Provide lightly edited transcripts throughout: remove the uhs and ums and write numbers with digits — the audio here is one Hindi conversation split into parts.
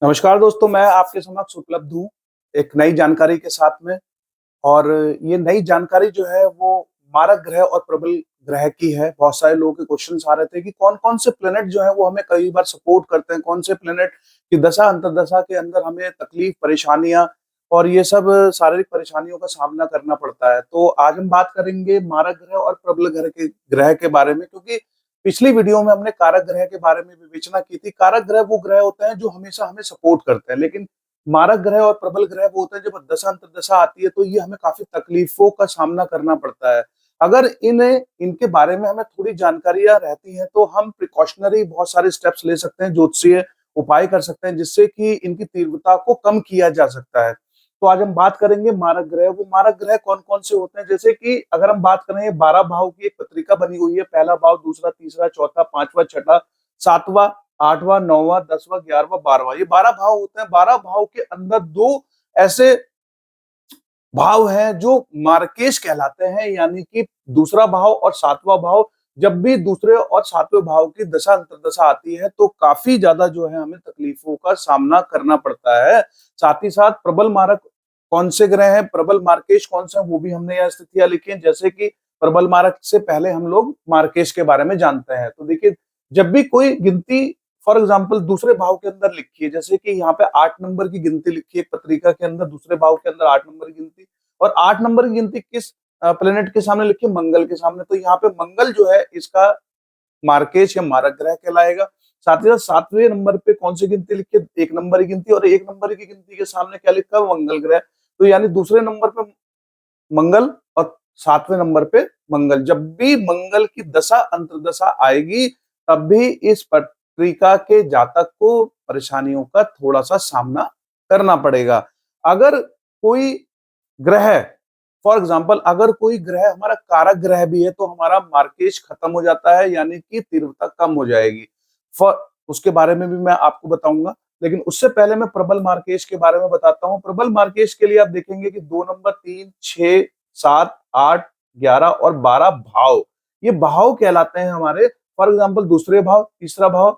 नमस्कार दोस्तों, मैं आपके समक्ष उपलब्ध हूँ एक नई जानकारी के साथ में। और ये नई जानकारी जो है वो मारक ग्रह और प्रबल ग्रह की है। बहुत सारे लोगों के क्वेश्चंस आ रहे थे कि कौन-कौन से प्लैनेट जो है वो हमें कई बार सपोर्ट करते हैं, कौन से प्लैनेट की दशा अंतर्दशा के अंदर हमें तकलीफ, परेशानियाँ और ये सब शारीरिक परेशानियों का सामना करना पड़ता है। तो आज हम बात करेंगे मारक ग्रह और प्रबल ग्रह के बारे में, क्योंकि पिछली वीडियो में हमने कारक ग्रह के बारे में विवेचना की थी। कारक ग्रह वो ग्रह होते हैं जो हमेशा हमें सपोर्ट करते हैं, लेकिन मारक ग्रह और प्रबल ग्रह वो होते हैं जब दशा अंतर्दशा आती है तो ये हमें काफी तकलीफों का सामना करना पड़ता है। अगर इनके बारे में हमें थोड़ी जानकारियां रहती हैं तो हम प्रिकॉशनरी बहुत सारे स्टेप्स ले सकते हैं, ज्योतिषीय उपाय कर सकते हैं, जिससे कि इनकी तीव्रता को कम किया जा सकता है। तो आज हम बात करेंगे मारक ग्रह। वो मारक ग्रह कौन कौन से होते हैं, जैसे कि अगर हम बात करें 12 भाव की एक पत्रिका बनी हुई है। पहला भाव, दूसरा, तीसरा, चौथा, पांचवा, छठा, सातवां, आठवां, नौवां, 10वां, 11वां, 12वां, ये 12 भाव होते हैं। 12 भाव के अंदर दो ऐसे भाव हैं जो मार्केश कहलाते हैं, यानी कि दूसरा भाव और सातवां भाव। जब भी दूसरे और सातवें भाव की दशा अंतर्दशा आती है तो काफी ज्यादा जो है हमें तकलीफों का सामना करना पड़ता है। साथ ही साथ प्रबल मारक कौन से ग्रह हैं, प्रबल मार्केश कौन से हैं, वो भी हमने यह स्थितियां लिखी हैं। जैसे कि प्रबल मारक से पहले हम लोग मार्केश के बारे में जानते हैं। तो देखिए, जब भी कोई गिनती फॉर एग्जाम्पल दूसरे भाव के अंदर लिखी है, जैसे कि यहाँ पे 8 नंबर की गिनती लिखी है एक पत्रिका के अंदर, दूसरे भाव के अंदर 8 नंबर की गिनती, और 8 नंबर की गिनती किस प्लेनेट के सामने लिखी है? मंगल के सामने। तो यहाँ पे मंगल जो है इसका मार्केश या मारक ग्रह कहलाएगा। साथ ही साथ 7वें नंबर पे कौन सी गिनती लिखी है? 1 नंबर की गिनती, और 1 नंबर की गिनती के सामने क्या लिखा है? मंगल ग्रह। तो यानी दूसरे नंबर पे मंगल और 7वें नंबर पे मंगल। जब भी मंगल की दशा अंतर्दशा आएगी तब भी इस पत्रिका के जातक को परेशानियों का थोड़ा सा सामना करना पड़ेगा। अगर कोई ग्रह, फॉर एग्जाम्पल अगर कोई ग्रह हमारा कारक ग्रह भी है तो हमारा मार्केश खत्म हो जाता है, यानी कि तीव्रता कम हो जाएगी। फॉर उसके बारे में भी मैं आपको बताऊंगा, लेकिन उससे पहले मैं प्रबल मार्केश के बारे में बताता हूँ। प्रबल मार्केश के लिए आप देखेंगे कि 2 नंबर, 3, 6, 7, 8, 11 और 12 भाव, ये भाव कहलाते हैं हमारे। फॉर एग्जाम्पल दूसरे भाव, तीसरा भाव,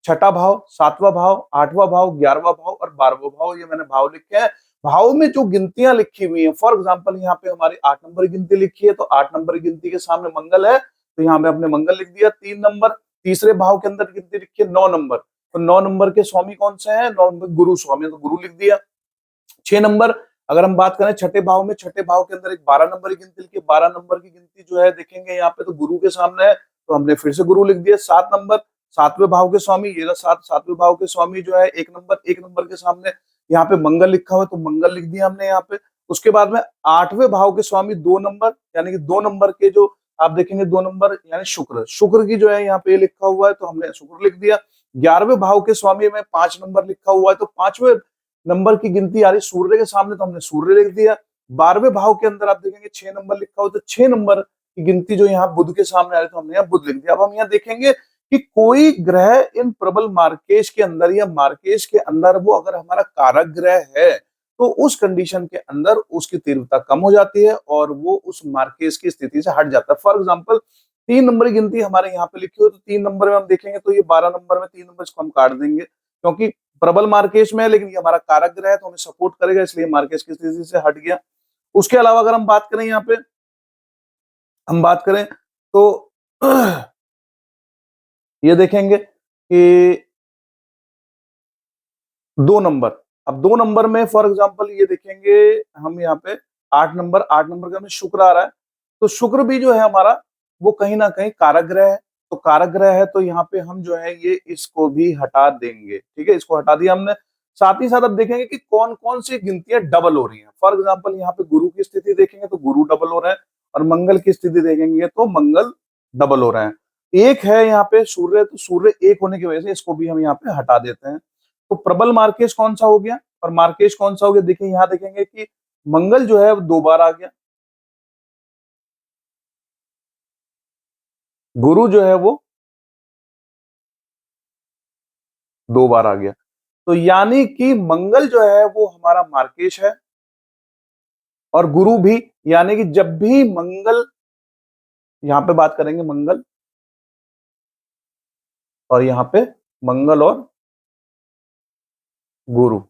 छठा भाव, सातवां भाव, आठवां भाव, 11वां भाव और 12वां भाव, ये मैंने भाव लिखे हैं। भाव में जो गिनतियां लिखी हुई हैं, फॉर एग्जाम्पल यहाँ पे हमारी 8 नंबर की गिनती लिखी है, तो 8 नंबर की गिनती के सामने मंगल है, तो यहाँ पे हमने मंगल लिख दिया। 3 नंबर तीसरे भाव के अंदर गिनती लिखी है 9 नंबर, तो 9 नंबर के स्वामी कौन से हैं? 9 नंबर गुरु स्वामी, तो गुरु लिख दिया। 6 नंबर अगर हम बात करें छठे भाव में, छठे भाव के अंदर एक 12 नंबर की गिनती लिखी है। 12 नंबर की गिनती जो है देखेंगे यहाँ पे तो गुरु के सामने है, तो हमने फिर से गुरु लिख दिया। 7 नंबर सातवें भाव के स्वामी, ये रहा सातवें भाव के स्वामी जो है 1 नंबर के सामने यहाँ पे मंगल लिखा हुआ है, तो मंगल लिख दिया हमने यहाँ पे। उसके बाद में 8वें भाव के स्वामी 2 नंबर, यानी कि 2 नंबर के जो आप देखेंगे 2 नंबर यानी शुक्र, शुक्र की जो है यहाँ पे लिखा हुआ है, तो हमने शुक्र लिख दिया। 11वें भाव के स्वामी में 5 नंबर लिखा हुआ है, तो 5वें नंबर की गिनती आ रही सूर्य के सामने, तो हमने सूर्य लिख दिया। 12वें भाव के अंदर आप देखेंगे 6 नंबर लिखा हो, तो 6 नंबर की गिनती जो यहाँ बुध के सामने आ रही, तो हमने यहाँ बुध लिख दिया। अब हम यहाँ देखेंगे कि कोई ग्रह इन प्रबल मार्केश के अंदर या मार्केश के अंदर वो अगर हमारा कारक ग्रह है तो उस कंडीशन के अंदर उसकी तीव्रता कम हो जाती है और वो उस मार्केश की स्थिति से हट जाता है। फॉर एग्जाम्पल 3 नंबर की गिनती हमारे यहाँ पे लिखी हो, तो 3 नंबर में हम देखेंगे तो ये 12 नंबर में 3 नंबर इसको हम काट देंगे, क्योंकि प्रबल मार्केश में है लेकिन ये हमारा कारक ग्रह है तो हमें सपोर्ट करेगा, इसलिए मार्केश की स्थिति से हट गया। उसके अलावा अगर हम बात करें यहाँ पे, हम बात करें तो ये देखेंगे कि 2 नंबर, अब 2 नंबर में फॉर एग्जांपल ये देखेंगे हम यहाँ पे 8 नंबर का हमें शुक्र आ रहा है, तो शुक्र भी जो है हमारा वो कहीं ना कहीं कारक ग्रह है। तो कारक ग्रह है तो यहाँ पे हम जो है ये इसको भी हटा देंगे, ठीक है, इसको हटा दिया हमने। साथ ही साथ अब देखेंगे कि कौन कौन सी गिनतियां डबल हो रही हैं। फॉर एग्जाम्पल यहाँ पे गुरु की स्थिति देखेंगे तो गुरु डबल हो रहे हैं, और मंगल की स्थिति देखेंगे तो मंगल डबल हो रहे हैं। एक है यहाँ पे सूर्य, तो सूर्य एक होने की वजह से इसको भी हम यहाँ पे हटा देते हैं। तो प्रबल मार्केश कौन सा हो गया और मार्केश कौन सा हो गया? देखिए यहाँ देखेंगे कि मंगल जो है वो 2 बार आ गया, गुरु जो है वो 2 बार आ गया। तो यानी कि मंगल जो है वो हमारा मार्केश है, और गुरु भी, यानी कि जब भी मंगल, यहाँ पे बात करेंगे मंगल, और यहाँ पे मंगल और गुरु।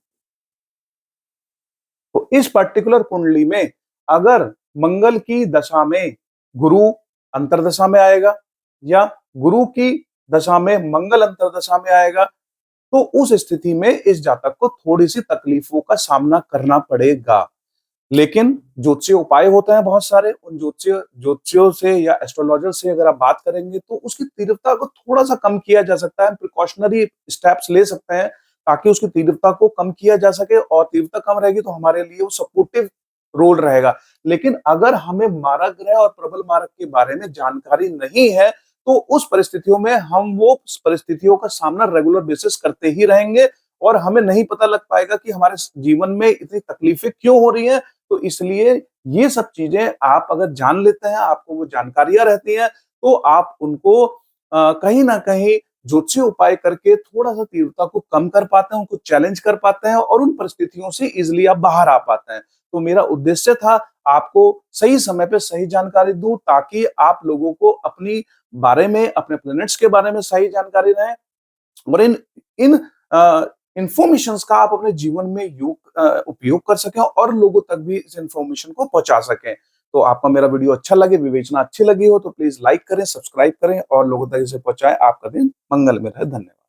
तो इस पर्टिकुलर कुंडली में अगर मंगल की दशा में गुरु अंतर्दशा में आएगा या गुरु की दशा में मंगल अंतर्दशा में आएगा, तो उस स्थिति में इस जातक को थोड़ी-सी तकलीफों का सामना करना पड़ेगा। लेकिन ज्योतिषीय उपाय होते हैं बहुत सारे, उन ज्योतिषियों से या एस्ट्रोलॉजर से अगर आप बात करेंगे तो उसकी तीव्रता को थोड़ा-सा कम किया जा सकता है, प्रिकॉशनरी स्टेप्स ले सकते हैं ताकि उसकी तीव्रता को कम किया जा सके और तीव्रता कम रहेगी तो हमारे लिए वो सपोर्टिव रोल रहेगा। लेकिन अगर हमें मारक ग्रह और प्रबल मारक के बारे में जानकारी नहीं है, तो उस परिस्थितियों में हम वो परिस्थितियों का सामना रेगुलर बेसिस करते ही रहेंगे और हमें नहीं पता लग पाएगा कि हमारे जीवन में इतनी तकलीफें क्यों हो रही हैं। तो इसलिए ये सब चीजें आप अगर जान लेते हैं, आपको वो जानकारियां रहती हैं, तो आप उनको कहीं ना कहीं ज्योतिषीय उपाय करके थोड़ा-सा तीव्रता को कम कर पाते हैं, उनको चैलेंज कर पाते हैं और उन परिस्थितियों से ईज़िली आप बाहर आ पाते हैं। तो मेरा उद्देश्य था आपको सही समय पे सही जानकारी दूँ ताकि आप लोगों को अपनी बारे में, अपने प्लैनेट्स के बारे में सही जानकारी रहे और इन इन इन्फॉर्मेशंस का आप अपने जीवन में उपयोग कर सकें और लोगों तक भी इस इन्फॉर्मेशन को पहुँचा सकें। तो आपको मेरा वीडियो अच्छा लगे, विवेचना अच्छी लगी हो तो प्लीज़ लाइक करें, सब्सक्राइब करें और लोगों तक इसे पहुँचाएँ। आपका दिन मंगलमय रहे। धन्यवाद।